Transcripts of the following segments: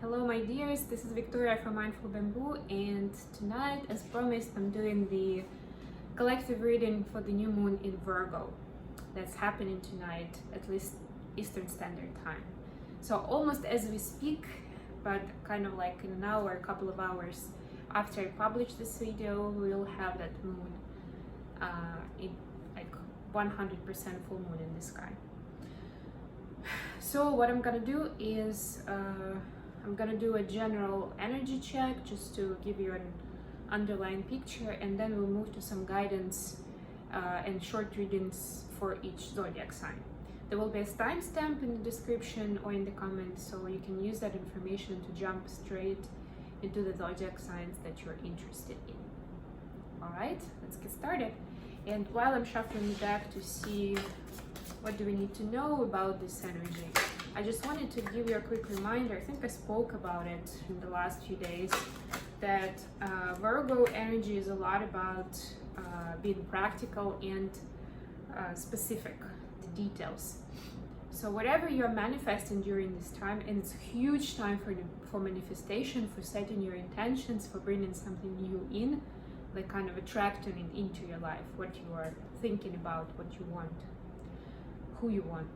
Hello my dears, this is Victoria from Mindful Bamboo, and tonight, as promised, I'm doing the collective reading for the new moon in Virgo. That's happening tonight, at least Eastern Standard Time. So almost as we speak, but kind of like in an hour, a couple of hours after I publish this video, we'll have that moon in like 100% full moon in the sky. So what I'm gonna do is I'm gonna do a general energy check just to give you an underlying picture, and then we'll move to some guidance and short readings for each zodiac sign. There will be a timestamp in the description or in the comments, so you can use that information to jump straight into the zodiac signs that you're interested in. All right, let's get started. And while I'm shuffling the deck to see what do we need to know about this energy, I just wanted to give you a quick reminder. I think I spoke about it in the last few days, that Virgo energy is a lot about being practical and specific, the details. So whatever you're manifesting during this time, and it's a huge time for manifestation, for setting your intentions, for bringing something new in, like kind of attracting it into your life, what you are thinking about, what you want, who you want.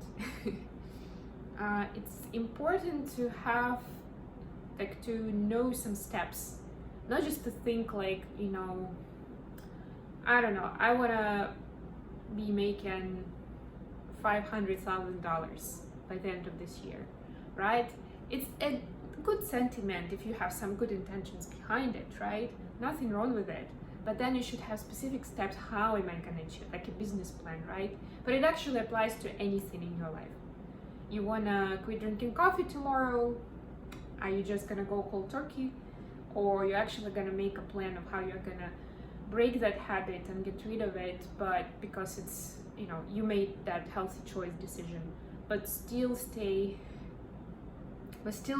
It's important to have, like, to know some steps, not just to think like, you know, I don't know, I want to be making $500,000 by the end of this year, right? It's a good sentiment if you have some good intentions behind it, right? Nothing wrong with it. But then you should have specific steps. How am I going to achieve, like a business plan, right? But it actually applies to anything in your life. You want to quit drinking coffee tomorrow? Are you just going to go cold turkey? Or you're actually going to make a plan of how you're going to break that habit and get rid of it, but because it's, you know, you made that healthy choice decision, but still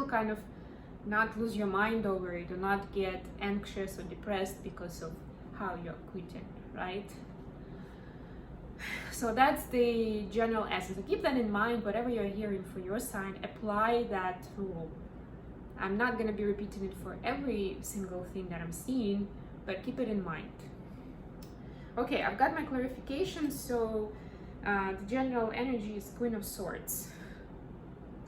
kind of not lose your mind over it, or not get anxious or depressed because of how you're quitting, right? So that's the general essence. So keep that in mind. Whatever you're hearing for your sign, apply that rule. I'm not going to be repeating it for every single thing that I'm seeing, but keep it in mind. Okay, I've got my clarification. So the general energy is Queen of Swords.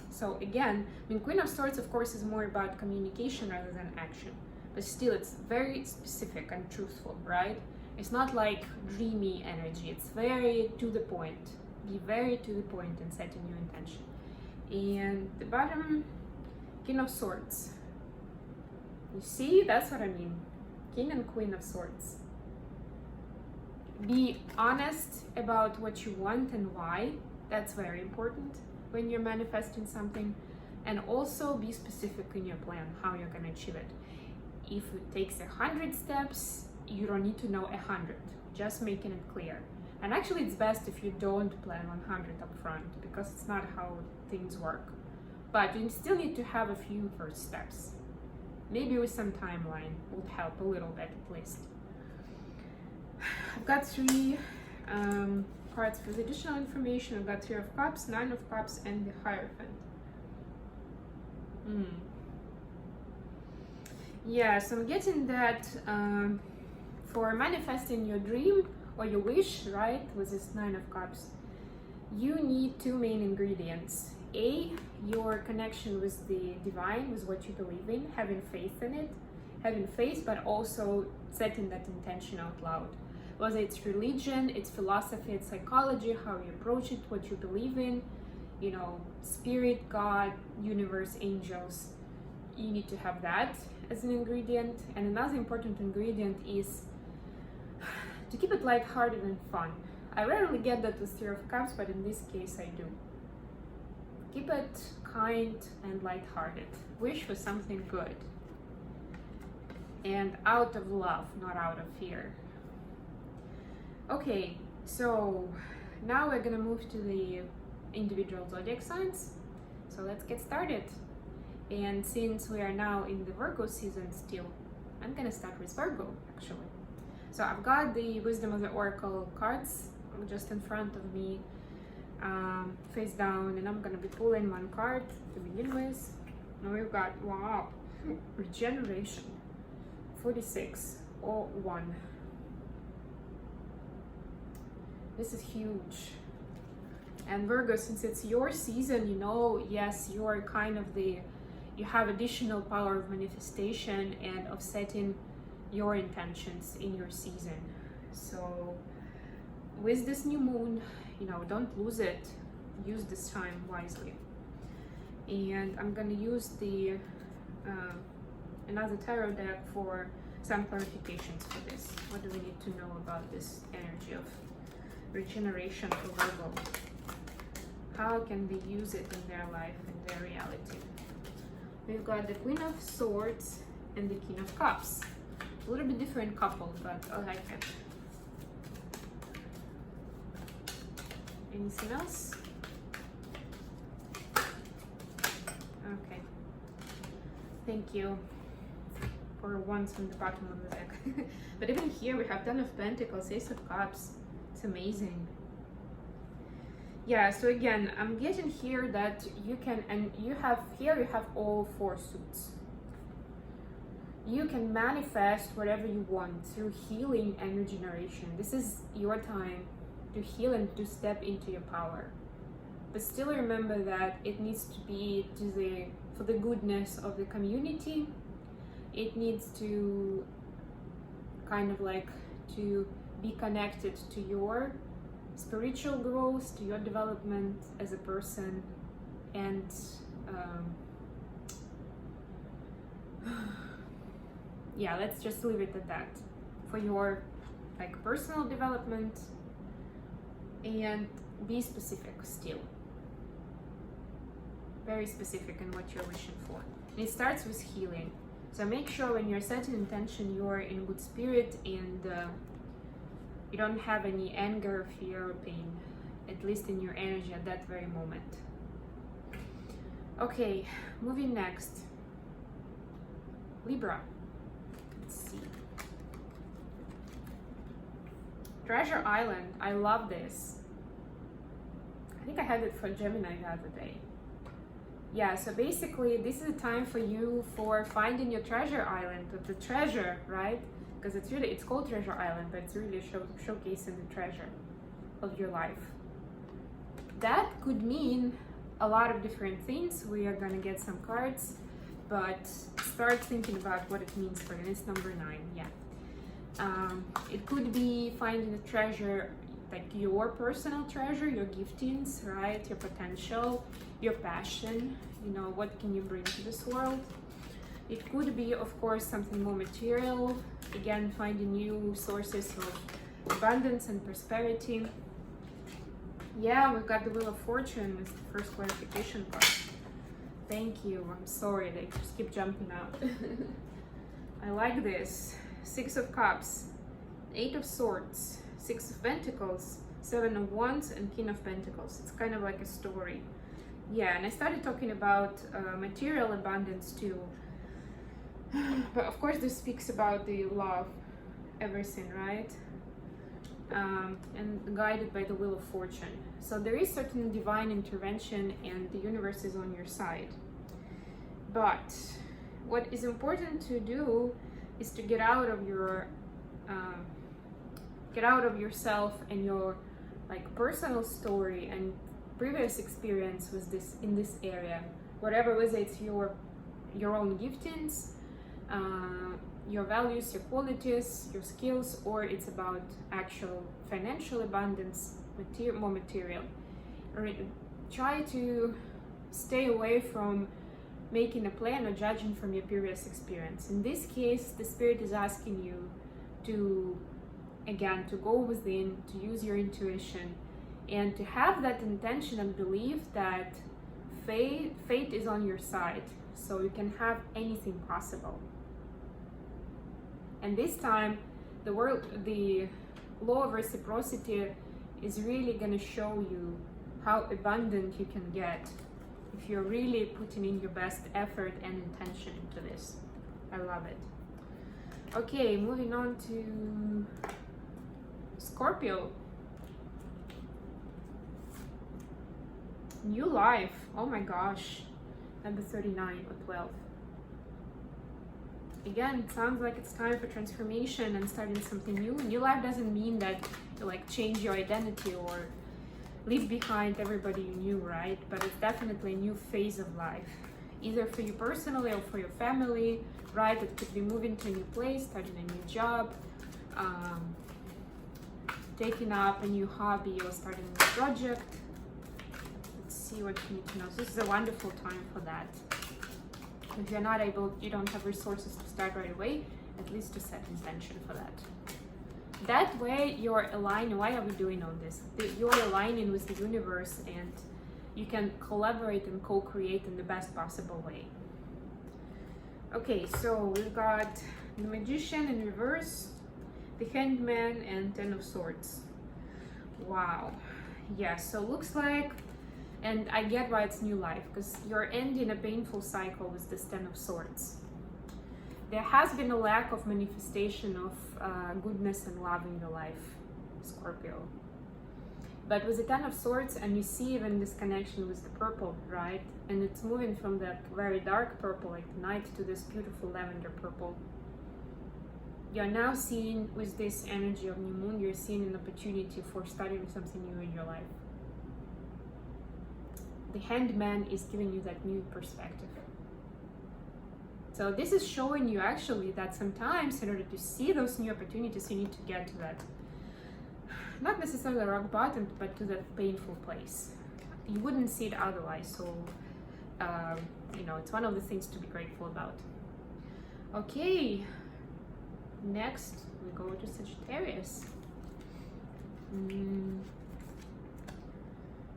So again, I mean, Queen of Swords, of course, is more about communication rather than action, but still it's very specific and truthful, right? It's not like dreamy energy. It's very to the point. Be very to the point in setting your intention. And the bottom, King of Swords. You see, that's what I mean. King and Queen of Swords. Be honest about what you want and why. That's very important when you're manifesting something. And also be specific in your plan, how you're going to achieve it. If it takes 100 steps, you don't need to know 100, just making it clear. And actually it's best if you don't plan 100 up front, because it's not how things work. But you still need to have a few first steps. Maybe with some timeline would help a little bit at least. I've got 3 cards for the additional information. I've got 3 of Cups, 9 of Cups, and the Hierophant. Yeah, so I'm getting that for manifesting your dream or your wish, right, with this 9 of Cups, you need 2 main ingredients. A, your connection with the divine, with what you believe in, having faith in it, having faith, but also setting that intention out loud. Whether it's religion, it's philosophy, it's psychology, how you approach it, what you believe in, you know, spirit, God, universe, angels, you need to have that as an ingredient. And another important ingredient is to keep it lighthearted and fun. I rarely get that with 3 of Cups, but in this case I do. Keep it kind and lighthearted. Wish for something good. And out of love, not out of fear. Okay, so now we're gonna move to the individual zodiac signs. So let's get started. And since we are now in the Virgo season still, I'm gonna start with Virgo actually. So I've got the Wisdom of the Oracle cards just in front of me, face down, and I'm gonna be pulling one card to begin with. Now we've got, wow, regeneration, 4601. This is huge. And Virgo, since it's your season, you know, yes, you're kind of you have additional power of manifestation and of setting your intentions in your season. So with this new moon, you know, don't lose it. Use this time wisely. And I'm gonna use the another tarot deck for some clarifications for this. What do we need to know about this energy of regeneration for Virgo? How can they use it in their life, in their reality? We've got the Queen of Swords and the King of Cups. A little bit different couple, but I like it. Anything else? Okay. Thank you for wands from the bottom of the deck. But even here we have Ten of Pentacles, Ace of Cups. It's amazing. Yeah, so again, I'm getting here that you can, and you have all four suits. You can manifest whatever you want through healing and regeneration. This is your time to heal and to step into your power. But still remember that it needs to be for the goodness of the community. It needs to kind of like to be connected to your spiritual growth, to your development as a person, and yeah, let's just leave it at that. For your like personal development, and be specific still. Very specific in what you're wishing for. And it starts with healing. So make sure when you're setting intention, you're in good spirit and you don't have any anger, fear, or pain, at least in your energy at that very moment. Okay, moving next. Libra. Let's see. Treasure Island. I love this. I think I had it for Gemini the other day. Yeah, so basically this is a time for you for finding your treasure island, the treasure, right? Because it's called Treasure Island, but it's really showcasing the treasure of your life. That could mean a lot of different things. We are gonna get some cards, but start thinking about what it means for you. It's number 9, yeah. It could be finding a treasure, like your personal treasure, your giftings, right? Your potential, your passion, you know, what can you bring to this world? It could be, of course, something more material. Again, finding new sources of abundance and prosperity. Yeah, we've got the Wheel of Fortune with the first clarification card. Thank you. I'm sorry, they just keep jumping out. I like this. 6 of Cups, 8 of Swords, 6 of Pentacles, 7 of Wands, and King of Pentacles. It's kind of like a story. Yeah, and I started talking about material abundance too. But of course this speaks about the love, everything, right? And guided by the Wheel of Fortune. So there is certain divine intervention and the universe is on your side. But what is important to do is to get out of yourself and your like personal story and previous experience with this in this area, whatever, whether it's your own giftings, your values, your qualities, your skills, or it's about actual financial abundance, more material. Try to stay away from making a plan or judging from your previous experience. In this case, the Spirit is asking you to, again, to go within, to use your intuition, and to have that intention and belief that fate is on your side, so you can have anything possible. And this time, the law of reciprocity is really going to show you how abundant you can get if you're really putting in your best effort and intention into this. I love it. Okay, moving on to Scorpio. New life. Oh my gosh. Number 39 or 12. Again, it sounds like it's time for transformation and starting something new. New life doesn't mean that you like change your identity or leave behind everybody you knew, right? But it's definitely a new phase of life, either for you personally or for your family, right? It could be moving to a new place, starting a new job, taking up a new hobby or starting a new project. Let's see what you need to know. So this is a wonderful time for that. If you're not able, you don't have resources to start right away, at least to set intention for that. That way you're aligning. Why are we doing all this? You're aligning with the universe and you can collaborate and co-create in the best possible way. Okay, so we've got the Magician in reverse, the Hangman, and Ten of Swords. Wow. Yeah, so looks like, and I get why it's new life, because you're ending a painful cycle with this Ten of Swords. There has been a lack of manifestation of goodness and love in your life, Scorpio. But with the Ten of Swords, and you see even this connection with the purple, right? And it's moving from that very dark purple, like the night, to this beautiful lavender purple. You're now seeing, with this energy of new moon, you're seeing an opportunity for starting something new in your life. The Hanged Man is giving you that new perspective. So this is showing you actually that sometimes in order to see those new opportunities, you need to get to that, not necessarily rock bottom, but to that painful place. You wouldn't see it otherwise. So, you know, it's one of the things to be grateful about. Okay, next we go to Sagittarius.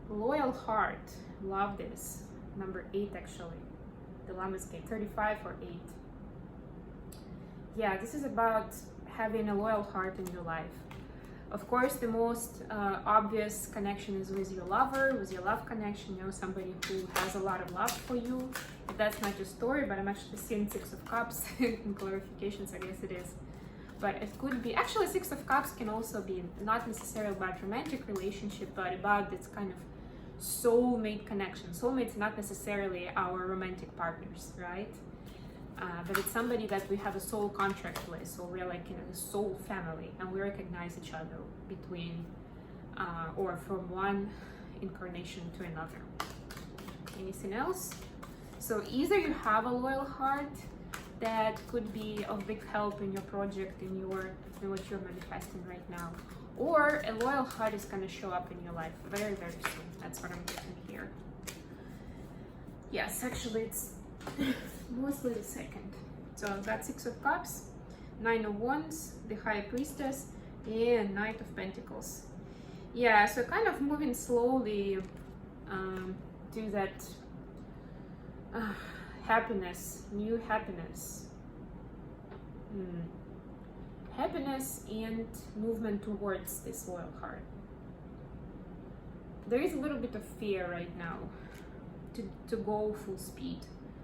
Loyal heart. Love this. Number 8 actually. The Llama's Gate, 35 or 8. Yeah, this is about having a loyal heart in your life. Of course, the most obvious connection is with your lover, with your love connection, you know, somebody who has a lot of love for you. If that's not your story, but I'm actually seeing 6 of Cups in clarifications, I guess it is. But it could be, actually 6 of Cups can also be not necessarily about romantic relationship, but about this kind of soulmate connection. Soulmates not necessarily our romantic partners, right? But it's somebody that we have a soul contract with, so we're like in a soul family, and we recognize each other between or from one incarnation to another. Anything else? So either you have a loyal heart that could be of big help in your project, in what you're manifesting right now, or a loyal heart is going to show up in your life very, very soon. That's what I'm getting here. Yes, actually it's mostly the second. So I've got 6 of Cups, 9 of Wands, the High Priestess, and Knight of Pentacles. Yeah, so kind of moving slowly to that happiness, new happiness. Happiness and movement towards this loyal heart. There is a little bit of fear right now to go full speed.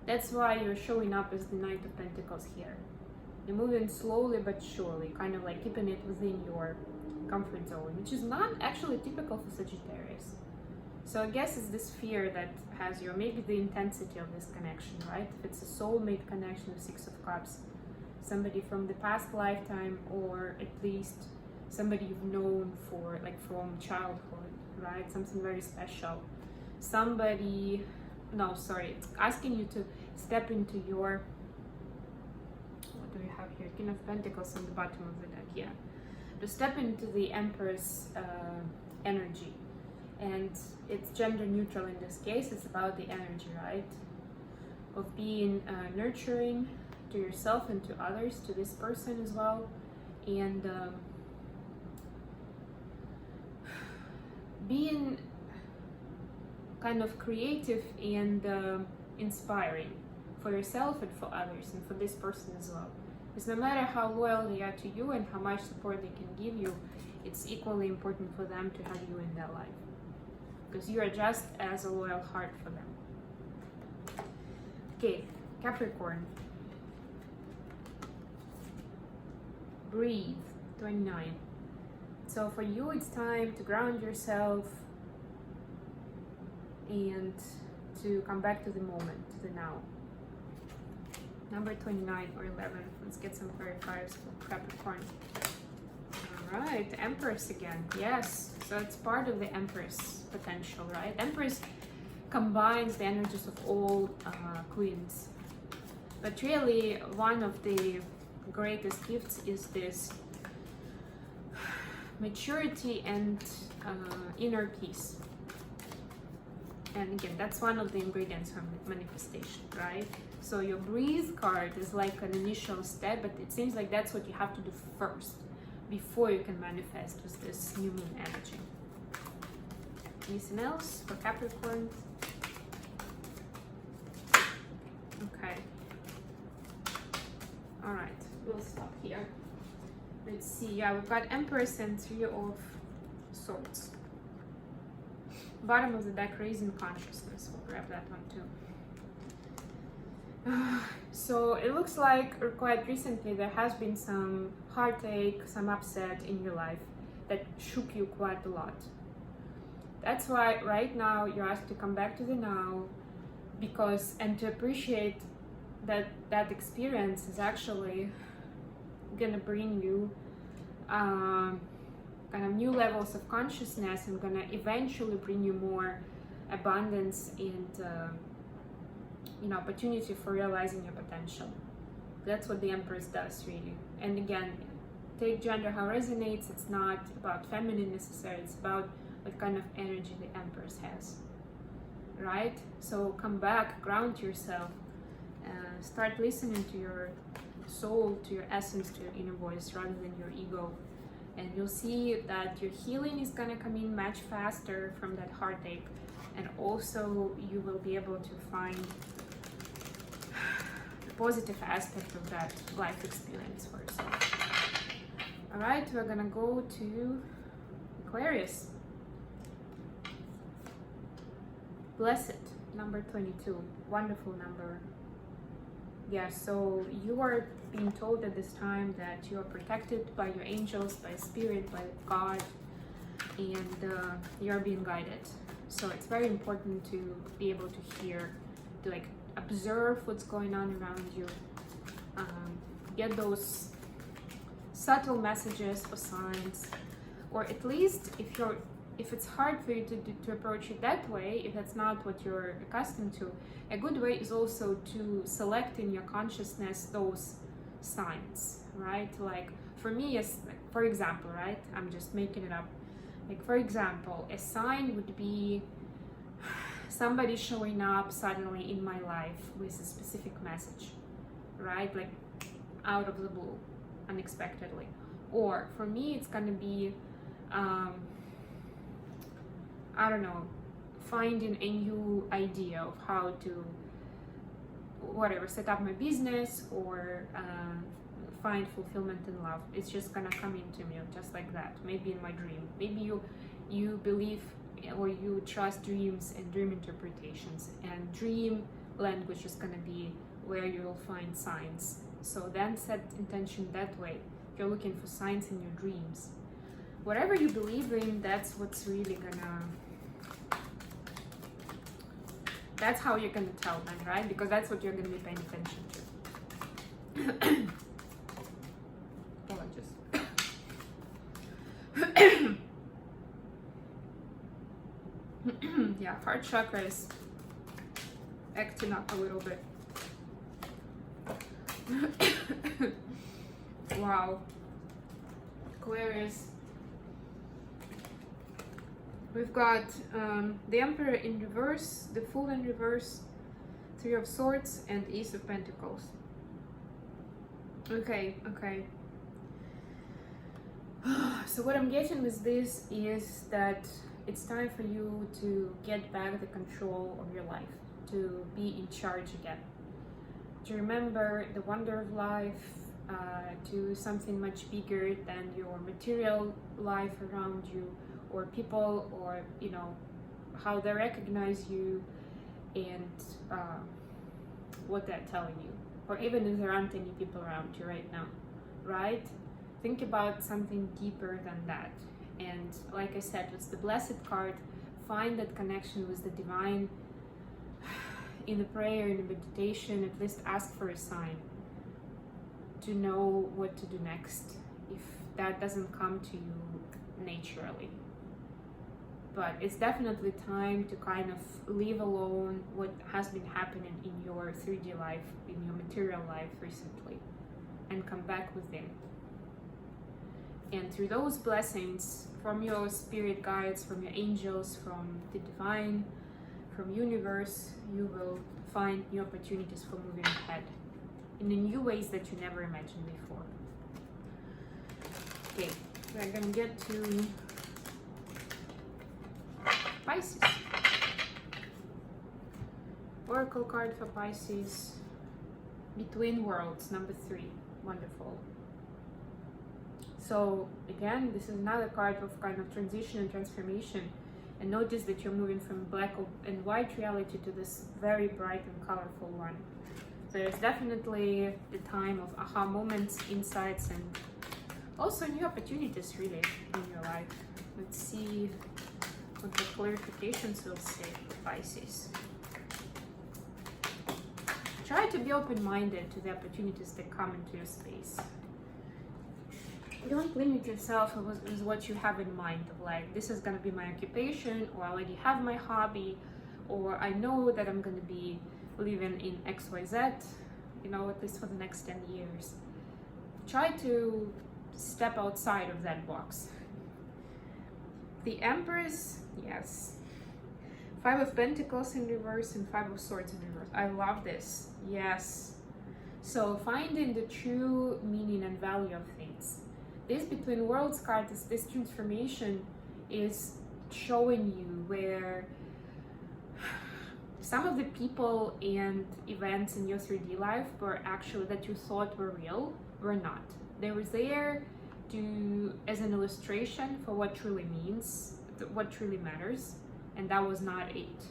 That's why you're showing up as the Knight of Pentacles here. You're moving slowly but surely, kind of like keeping it within your comfort zone, which is not actually typical for Sagittarius. So I guess it's this fear that has you, or maybe the intensity of this connection, right? If it's a soulmate connection of 6 of Cups, somebody from the past lifetime, or at least somebody you've known for, like, from childhood, right? Something very special. Somebody, no, sorry, it's asking you to step into your, what do we have here? King of Pentacles on the bottom of the deck, yeah. To step into the Empress energy. And it's gender neutral in this case. It's about the energy, right? Of being nurturing to yourself and to others, to this person as well. And being kind of creative and inspiring for yourself and for others and for this person as well. Because no matter how loyal they are to you and how much support they can give you, it's equally important for them to have you in their life. Because you are just as a loyal heart for them. Okay, Capricorn. Breathe, 29. So for you, it's time to ground yourself and to come back to the moment, to the now. Number 29 or 11. Let's get some clarifiers for Capricorn. All right, Empress again. Yes, so it's part of the Empress potential, right? Empress combines the energies of all queens. But really, one of the greatest gifts is this maturity and inner peace. And again, that's one of the ingredients for manifestation, right? So your breathe card is like an initial step, but it seems like that's what you have to do first before you can manifest with this new moon energy. Anything else for Capricorn? Okay. All right, we'll stop here. Let's see. Yeah, we've got Empress and Three of Swords. Bottom of the deck, raising consciousness. We'll grab that one too. So it looks like quite recently there has been some heartache, some upset in your life that shook you quite a lot. That's why right now you're asked to come back to the now, because and to appreciate that that experience is actually gonna bring you kind of new levels of consciousness and gonna eventually bring you more abundance and opportunity for realizing your potential. That's what the Empress does, really. And again, take gender how resonates. It's not about feminine necessarily, it's about what kind of energy the Empress has, right? So come back, ground yourself, start listening to your soul, to your essence, to your inner voice rather than your ego. And you'll see that your healing is gonna come in much faster from that heartache, and also you will be able to find the positive aspect of that life experience for yourself. All right, we're gonna go to Aquarius. Blessed, number 22, wonderful number. Yeah, so you are being told at this time that you are protected by your angels, by spirit, by God, and you are being guided. So it's very important to be able to hear, to like observe what's going on around you, get those subtle messages or signs, or at least if it's hard for you to approach it that way, if that's not what you're accustomed to, a good way is also to select in your consciousness those signs, right? Like for me, for example, right? I'm just making it up. Like for example, a sign would be somebody showing up suddenly in my life with a specific message, right? Like out of the blue, unexpectedly. Or for me, it's gonna be I don't know, finding a new idea of how to, whatever, set up my business or find fulfillment in love. It's just gonna come into me just like that, maybe in my dream. Maybe you believe or you trust dreams and dream interpretations, and dream language is gonna be where you'll find signs. So then set intention that way. You're looking for signs in your dreams. Whatever you believe in, that's what's really gonna, that's how you're gonna tell them, right? Because that's what you're gonna be paying attention to. Apologies. Yeah, heart chakra is acting up a little bit. Wow. Aquarius. We've got the Emperor in reverse, the Fool in reverse, Three of Swords, and Ace of Pentacles. Okay. So what I'm getting with this is that it's time for you to get back the control of your life, to be in charge again, to remember the wonder of life, to something much bigger than your material life around you, or people, or how they recognize you and what they're telling you, or even if there aren't any people around you right now, right? Think about something deeper than that. And like I said, with the Blessed card, find that connection with the divine in a prayer, in a meditation, at least ask for a sign to know what to do next if that doesn't come to you naturally. But it's definitely time to kind of leave alone what has been happening in your 3D life, in your material life recently, and come back within. And through those blessings from your spirit guides, from your angels, from the divine, from universe, you will find new opportunities for moving ahead in the new ways that you never imagined before. Okay, we're gonna get to Pisces. Oracle card for Pisces. Between Worlds, number 3. Wonderful. So again, this is another card of kind of transition and transformation. And notice that you're moving from black and white reality to this very bright and colorful one. So there's definitely the time of aha moments, insights, and also new opportunities really in your life. Let's see what the clarifications will say for Pisces. Try to be open-minded to the opportunities that come into your space. Don't limit yourself with what you have in mind of like, this is going to be my occupation, or I already have my hobby, or I know that I'm going to be living in XYZ, you know, at least for the next 10 years. Try to step outside of that box. The Empress, yes. 5 of Pentacles in reverse and 5 of Swords in reverse. I love this, yes. So finding the true meaning and value of things. This Between Worlds card, this transformation is showing you where some of the people and events in your 3D life were actually, that you thought were real, were not. They were there as an illustration for what truly means, what truly matters, and that was not it.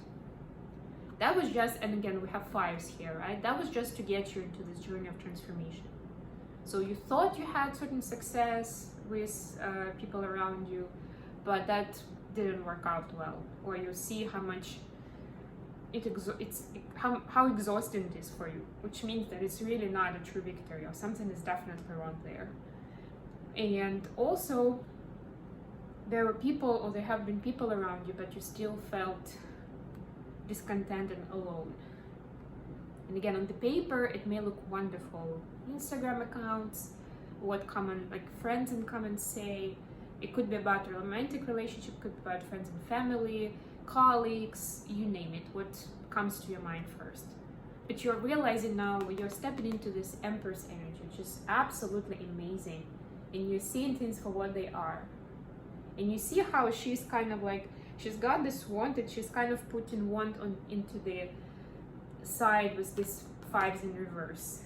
That was just, and again, we have 5s here, right? That was just to get you into this journey of transformation. So you thought you had certain success with people around you, but that didn't work out well. Or you see how much how exhausting it is for you, which means that it's really not a true victory, or something is definitely wrong there. And also, there were people, or there have been people around you, but you still felt discontent and alone. And again, on the paper, it may look wonderful. Instagram accounts, what common, like friends in common say. It could be about a romantic relationship, could be about friends and family, colleagues, you name it, what comes to your mind first. But you're realizing now, you're stepping into this Empress energy, which is absolutely amazing. And you're seeing things for what they are. And you see how she's kind of like, she's got this wand, and she's kind of putting wand into the side with these 5s in reverse,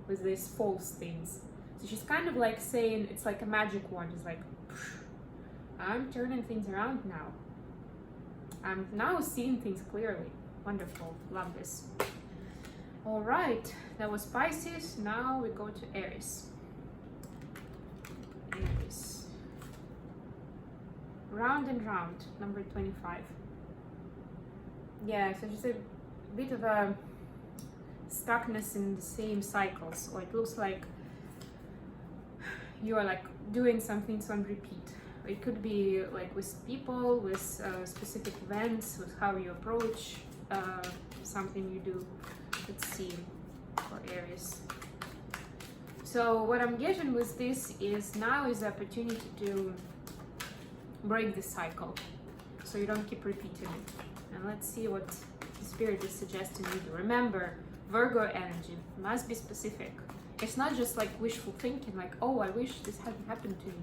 with these false things. So she's kind of like saying, it's like a magic wand. It's like, I'm turning things around now. I'm now seeing things clearly. Wonderful, love this. All right, that was Pisces. Now we go to Aries. Aries. Round and round, number 25. Yeah, so just a bit of a stuckness in the same cycles, or it looks like you are like doing something on repeat. It could be like with people, with specific events, with how you approach something you do. Let's see for Aries. So what I'm getting with this is now is the opportunity to break the cycle, so you don't keep repeating it. And let's see what the Spirit is suggesting you do. Remember, Virgo energy must be specific. It's not just like wishful thinking, like, oh, I wish this hadn't happened to me.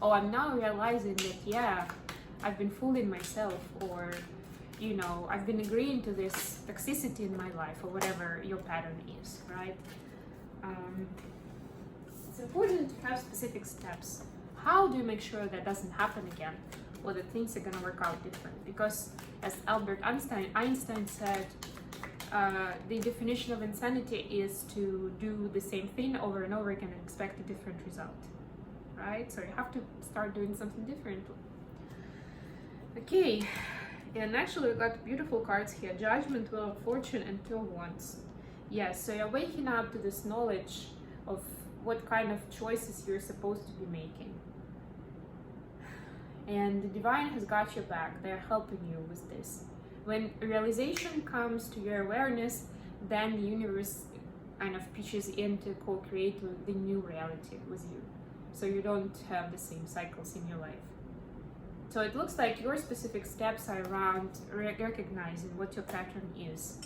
Oh, I'm now realizing that, yeah, I've been fooling myself, or, you know, I've been agreeing to this toxicity in my life, or whatever your pattern is, right? It's important to have specific steps. How do you make sure that doesn't happen again, or that things are going to work out different? Because as Albert Einstein said, the definition of insanity is to do the same thing over and over again and expect a different result, right? So you have to start doing something different. Okay, And actually we got beautiful cards here: Judgment, Wheel of Fortune, and Two of Wands. Yes, so you're waking up to this knowledge of what kind of choices you're supposed to be making. And the divine has got your back. They're helping you with this. When realization comes to your awareness, then the universe kind of pitches in to co-create the new reality with you, so you don't have the same cycles in your life. So it looks like your specific steps are around recognizing what your pattern is,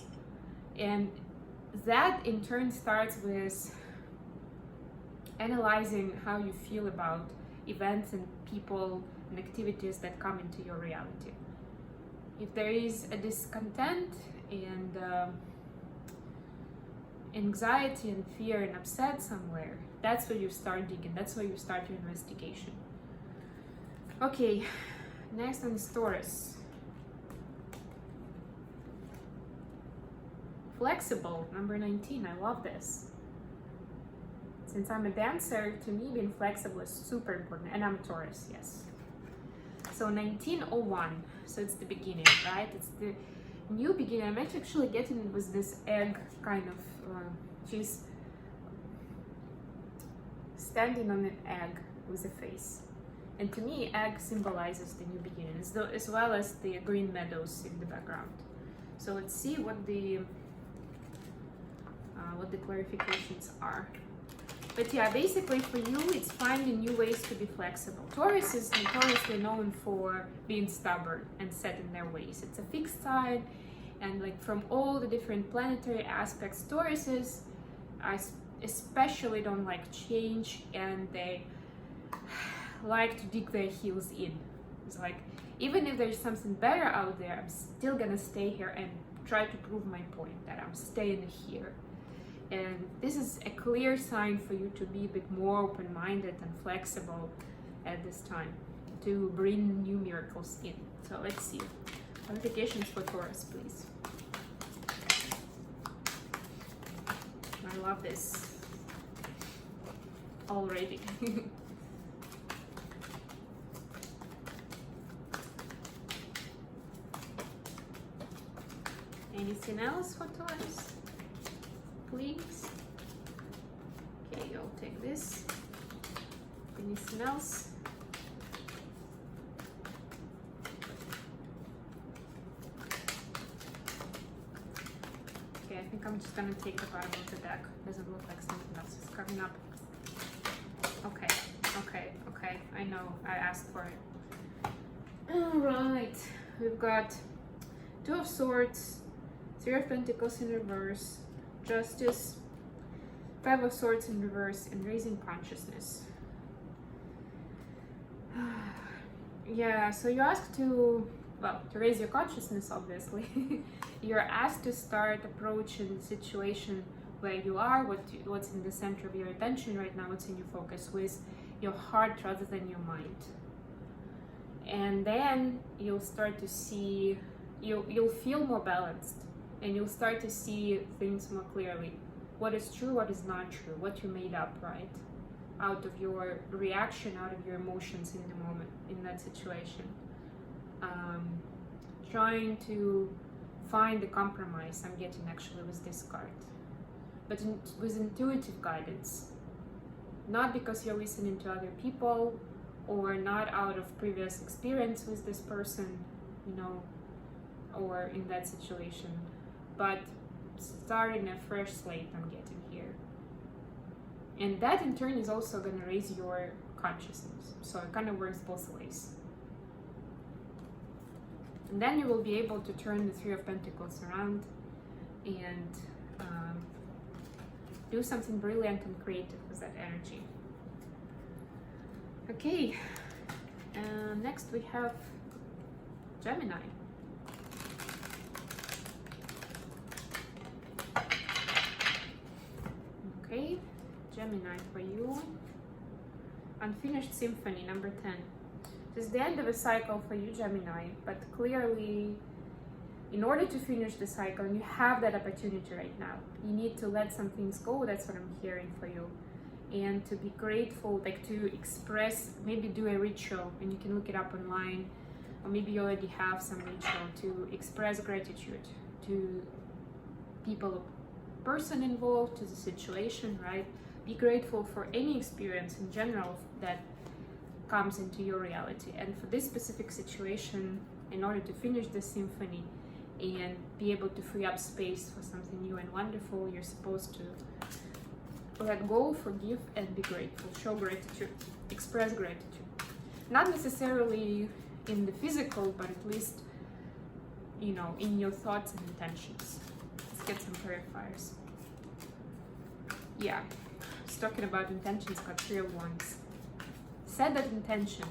and that in turn starts with analyzing how you feel about events and people and activities that come into your reality. If there is a discontent and anxiety and fear and upset somewhere, that's where you start digging, that's where you start your investigation. Okay, next one is Taurus. Flexible, number 19. I love this. Since I'm a dancer, to me being flexible is super important, and I'm Taurus, yes. So 1901, so it's the beginning, right? It's the new beginning. I'm actually getting it with this egg kind of, she's standing on an egg with a face. And to me, egg symbolizes the new beginning, as well as the green meadows in the background. So let's see what the clarifications are. But yeah, basically for you, it's finding new ways to be flexible. Taurus is notoriously known for being stubborn and set in their ways. It's a fixed sign, and like from all the different planetary aspects, Tauruses especially don't like change, and they like to dig their heels in. It's like, even if there's something better out there, I'm still gonna stay here and try to prove my point that I'm staying here. And this is a clear sign for you to be a bit more open-minded and flexible at this time, to bring new miracles in. So let's see. Clarifications for Taurus, please. I love this already. Anything else for Taurus? Please. Okay, I'll take this. Anything else? Okay, I think I'm just gonna take the bottom of the deck. Doesn't look like something else is coming up. Okay, okay. I know, I asked for it. Alright, we've got Two of Swords, Three of Pentacles in reverse, Justice, Five of Swords in reverse, and Raising Consciousness. Yeah, so you're asked to raise your consciousness, obviously. You're asked to start approaching the situation where you are, what's in the center of your attention right now, what's in your focus, with your heart rather than your mind. And then you'll start to see, you'll feel more balanced, and you'll start to see things more clearly. What is true, what is not true, what you made up, right? Out of your reaction, out of your emotions in the moment, in that situation. Trying to find the compromise I'm getting actually with this card. But with intuitive guidance. Not because you're listening to other people, or not out of previous experience with this person, you know, or in that situation. But starting a fresh slate I'm getting here. And that in turn is also going to raise your consciousness. So it kind of works both ways. And then you will be able to turn the Three of Pentacles around and do something brilliant and creative with that energy. Okay, next we have Gemini. Okay, Gemini for you. Unfinished Symphony, number 10. This is the end of a cycle for you, Gemini, but clearly, in order to finish the cycle, and you have that opportunity right now, you need to let some things go. That's what I'm hearing for you. And to be grateful, like to express, maybe do a ritual, and you can look it up online, or maybe you already have some ritual to express gratitude to people or person involved, to the situation, right? Be grateful for any experience in general that comes into your reality. And for this specific situation, in order to finish the symphony and be able to free up space for something new and wonderful, you're supposed to let go, forgive, and be grateful. Show gratitude, express gratitude. Not necessarily in the physical, but at least, you know, in your thoughts and intentions. Let's get some clarifiers. Yeah, just talking about intentions, got 3 of Wands. Set that intention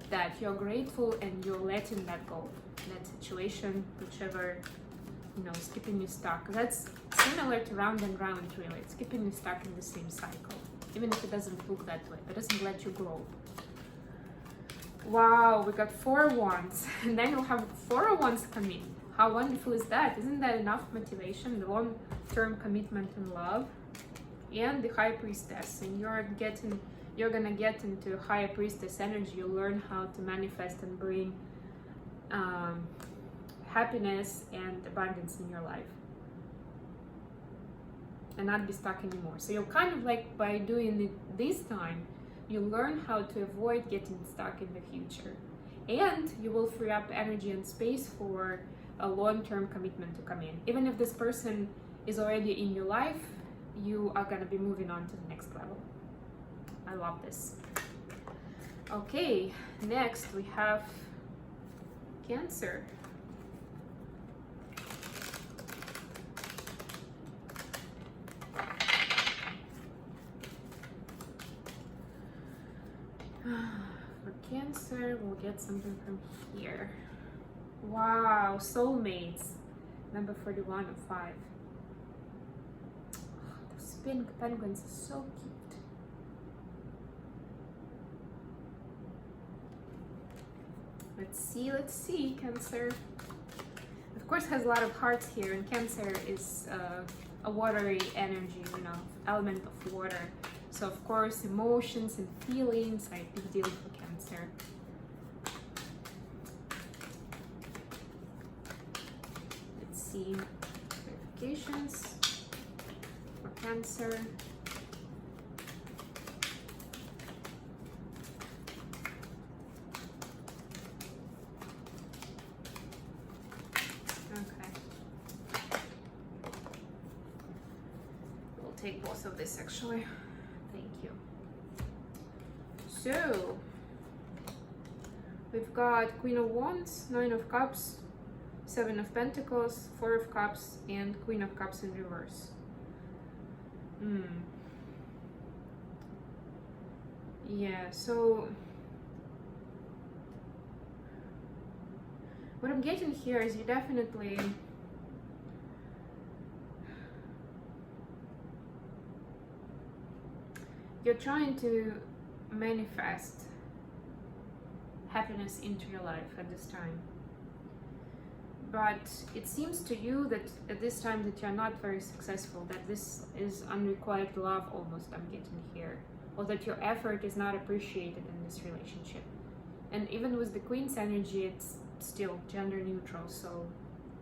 that you're grateful and you're letting that go, that situation, whichever, you know, is keeping you stuck. That's similar to round and round, really. It's keeping you stuck in the same cycle, even if it doesn't look that way. It doesn't let you grow. Wow, we got 4 of Wands, and then we'll have 4 of Wands come in. How wonderful is that? Isn't that enough motivation? The long-term commitment and love, and the High Priestess, and you're gonna get into High Priestess energy. You'll learn how to manifest and bring happiness and abundance in your life, and not be stuck anymore. So you'll kind of like, by doing it this time, you learn how to avoid getting stuck in the future, and you will free up energy and space for a long-term commitment to come in. Even if this person is already in your life, you are going to be moving on to the next level. I love this. Okay, next we have Cancer. For Cancer, we'll get something from here. Wow, soulmates. Number 41 of 5. Oh, those pink penguins are so cute. Let's see, Cancer. Of course, has a lot of hearts here, and Cancer is a watery energy, you know, element of water. So of course, emotions and feelings are a big deal for Cancer. Let's see clarifications for Cancer. Take both of this actually. Thank you. So we've got Queen of Wands, 9 of Cups, 7 of Pentacles, 4 of Cups, and Queen of Cups in reverse. Yeah, so what I'm getting here is you definitely you're trying to manifest happiness into your life at this time. But it seems to you that at this time that you're not very successful, that this is unrequited love almost, I'm getting here. Or that your effort is not appreciated in this relationship. And even with the Queen's energy, it's still gender neutral, so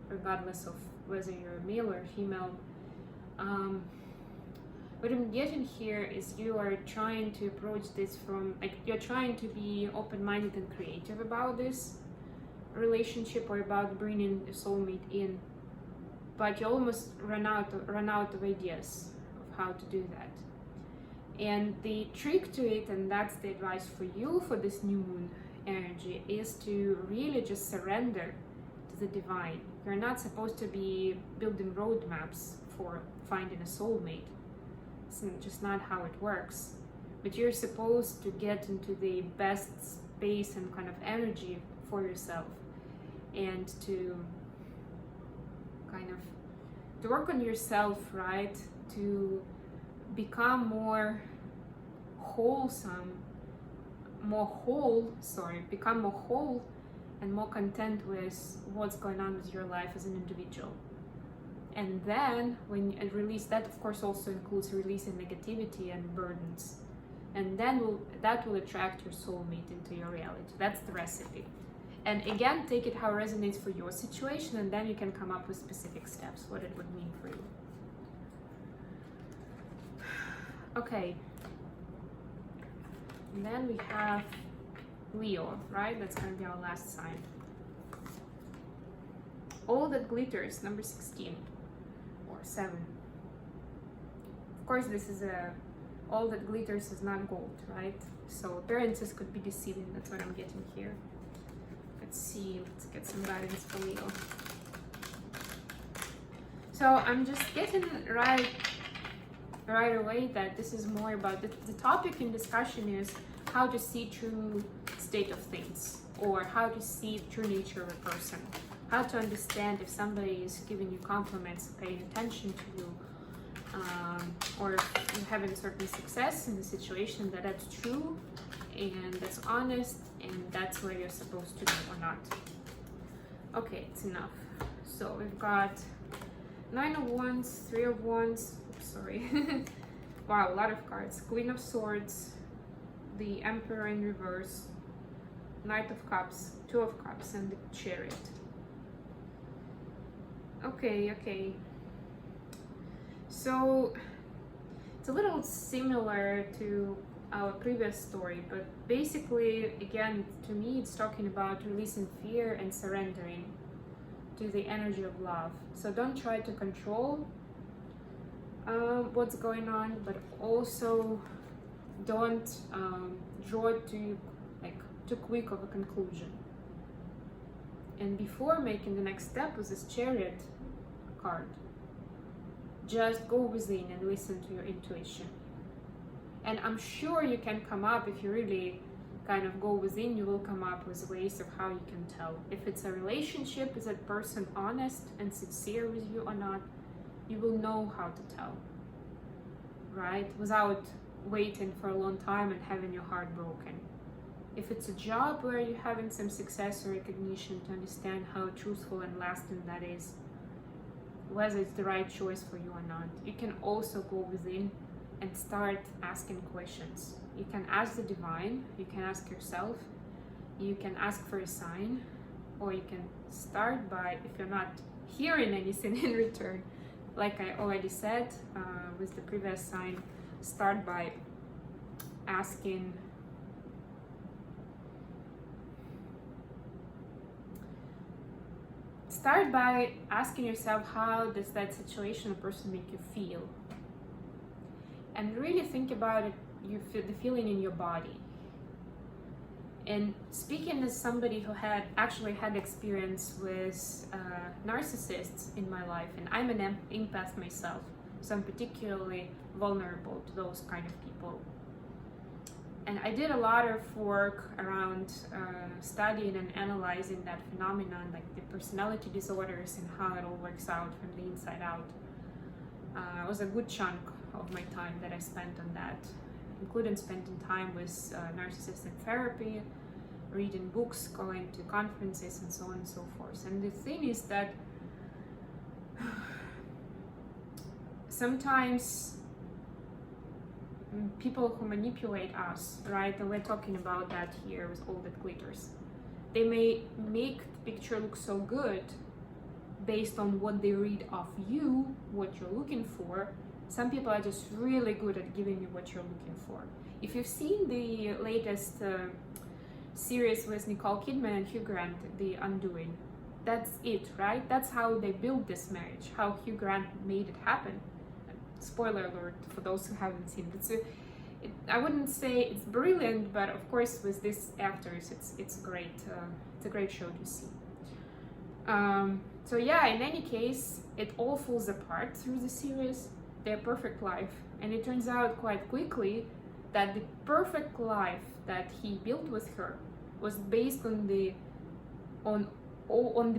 regardless of whether you're a male or female, what I'm getting here is you are trying to approach this from, like, you're trying to be open-minded and creative about this relationship or about bringing a soulmate in, but you almost run out of ideas of how to do that. And the trick to it, and that's the advice for you for this new moon energy, is to really just surrender to the divine. You're not supposed to be building roadmaps for finding a soulmate. It's just not how it works. But you're supposed to get into the best space and kind of energy for yourself, and to kind of to work on yourself, right? To become more wholesome, become more whole and more content with what's going on with your life as an individual. And then when you release that, of course, also includes releasing negativity and burdens. And then that will attract your soulmate into your reality. That's the recipe. And again, take it how it resonates for your situation, and then you can come up with specific steps, what it would mean for you. Okay. And then we have Leo, right? That's going to be our last sign. All that glitters, number 16 or 7. Of course, this is all that glitters is not gold, right? So appearances could be deceiving. That's what I'm getting here. Let's see. Let's get some guidance for Leo. So I'm just getting right away that this is more about the topic in discussion is how to see true state of things, or how to see the true nature of a person, how to understand if somebody is giving you compliments, paying attention to you, or if you're having certain success in the situation, that's true and that's honest and that's where you're supposed to be or not. Okay, it's enough. So we've got 9 of Wands, 3 of Wands, oops, sorry. Wow, a lot of cards. Queen of Swords, the Emperor in reverse, Knight of Cups, 2 of Cups, and the Chariot. Okay. So it's a little similar to our previous story, but basically, again, to me, it's talking about releasing fear and surrendering to the energy of love. So don't try to control what's going on, but also don't draw it to too quick of a conclusion. And before making the next step with this Chariot card, just go within and listen to your intuition. And I'm sure you can come up, if you really kind of go within, you will come up with ways of how you can tell. If it's a relationship, is that person honest and sincere with you or not? You will know how to tell, right? Without waiting for a long time and having your heart broken. If it's a job where you're having some success or recognition, to understand how truthful and lasting that is, whether it's the right choice for you or not. You can also go within and start asking questions. You can ask the divine, you can ask yourself, you can ask for a sign, or you can start by, if you're not hearing anything in return, like I already said with the previous sign, start by asking yourself, how does that situation or person make you feel? And really think about it, you feel the feeling in your body. And speaking as somebody who actually had experience with narcissists in my life, and I'm an empath myself, so I'm particularly vulnerable to those kind of people. And I did a lot of work around studying and analyzing that phenomenon, like the personality disorders and how it all works out from the inside out. It was a good chunk of my time that I spent on that, including spending time with narcissists in therapy, reading books, going to conferences, and so on and so forth. And the thing is that sometimes people who manipulate us, right, and we're talking about that here with all that glitters, they may make the picture look so good based on what they read of you, what you're looking for. Some people are just really good at giving you what you're looking for. If you've seen the latest series with Nicole Kidman and Hugh Grant, The Undoing, that's it, right? That's how they built this marriage, how Hugh Grant made it happen. Spoiler alert for those who haven't seen it. I wouldn't say it's brilliant, but of course with these actors, it's great. It's a great show to see. So yeah, in any case, it all falls apart through the series, their perfect life, and it turns out quite quickly that the perfect life that he built with her was based on the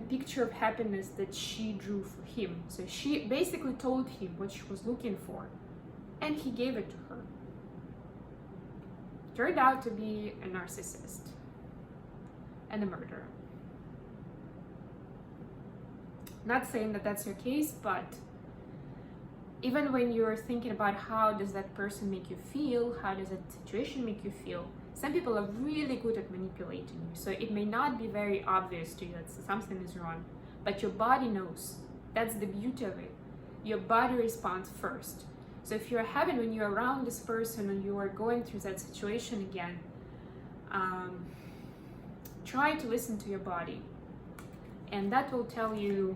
picture of happiness that she drew for him. So she basically told him what she was looking for, and he gave it to her. Turned out to be a narcissist and a murderer. Not saying that that's your case, but even when you're thinking about how does that person make you feel, how does that situation make you feel, Some people are really good at manipulating you, so it may not be very obvious to you that something is wrong, but your body knows. That's the beauty of it. Your body responds first. So if you're having, when you're around this person and you are going through that situation again, try to listen to your body, and that will tell you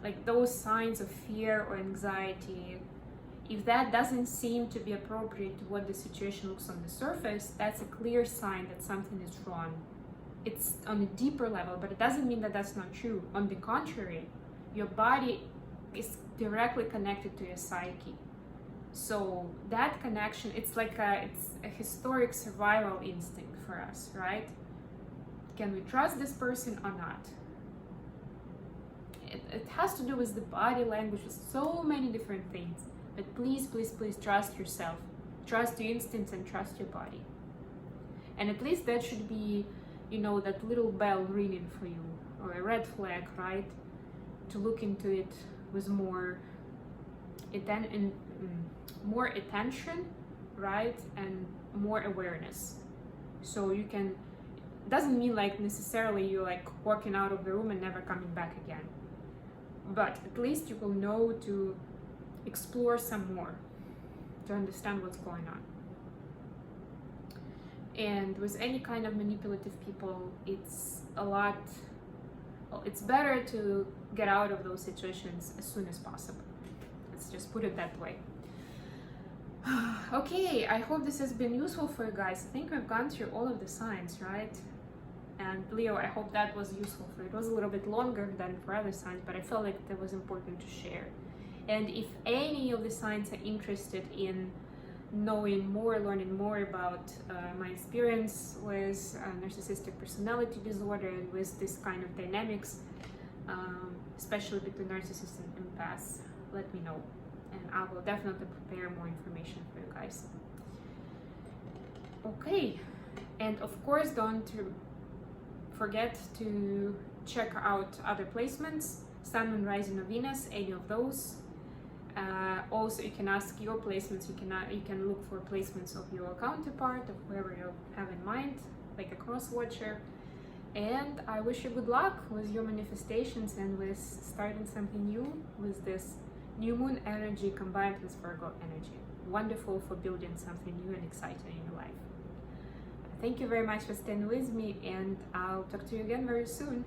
like those signs of fear or anxiety. If that doesn't seem to be appropriate to what the situation looks on the surface, that's a clear sign that something is wrong. It's on a deeper level, but it doesn't mean that that's not true. On the contrary, your body is directly connected to your psyche. So that connection, it's a historic survival instinct for us, right? Can we trust this person or not? It has to do with the body language, with so many different things. But please, please, please trust yourself. Trust your instincts and trust your body. And at least that should be, you know, that little bell ringing for you, or a red flag, right? To look into it with more attention, right? And more awareness. So you can, doesn't mean like necessarily you're like walking out of the room and never coming back again. But at least you will know to explore some more, to understand what's going on. And with any kind of manipulative people, it's better to get out of those situations as soon as possible. Let's just put it that way. Okay, I hope this has been useful for you guys. I think we've gone through all of the signs, right? And Leo, I hope that was useful for you. It was a little bit longer than for other signs, but I felt like that was important to share. And if any of the signs are interested in knowing more, learning more about my experience with narcissistic personality disorder and with this kind of dynamics, especially between narcissists and empaths, let me know. And I will definitely prepare more information for you guys. Okay, and of course don't forget to check out other placements, Sun, Moon, Rising, or Venus, any of those. Also, you can ask your placements. You can look for placements of your counterpart, of whoever you have in mind, like a cross watcher. And I wish you good luck with your manifestations and with starting something new with this new moon energy combined with Virgo energy. Wonderful for building something new and exciting in your life. Thank you very much for staying with me, and I'll talk to you again very soon.